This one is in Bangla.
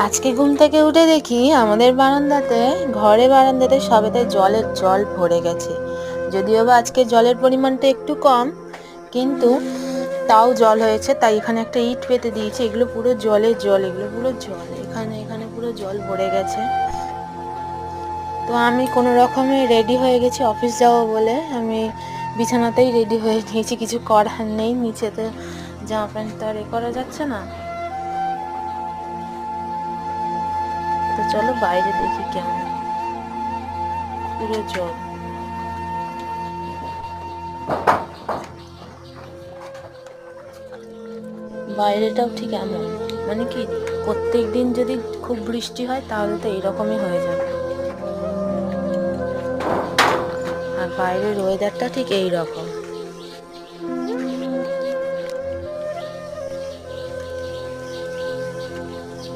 আজকে ঘুম থেকে উঠে দেখি আমাদের বারান্দাতে সবেতে জল ভরে গেছে। যদিও বা আজকে জলের পরিমাণটা একটু কম, কিন্তু তাও জল হয়েছে। তাই এখানে একটা ইট পেতে দিয়েছে। এগুলো পুরো জল, এগুলো পুরো জল। এখানে পুরো জল ভরে গেছে। তো আমি কোনো রকমে রেডি হয়ে গেছি অফিস যাব বলে। আমি বিছানাতেই রেডি হয়ে নিয়েছি, কিছু করার নেই। নিচেতে জামা প্যান্ট তো আর করা যাচ্ছে না। তো চলো বাইরে দেখি কেমন। পুরো জল। বাইরেটাও ঠিক এমন, মানে কি প্রত্যেক দিন যদি খুব বৃষ্টি হয় তাহলে তো এইরকমই হয়ে যাবে। আর বাইরের ওয়েদারটা ঠিক এই রকম।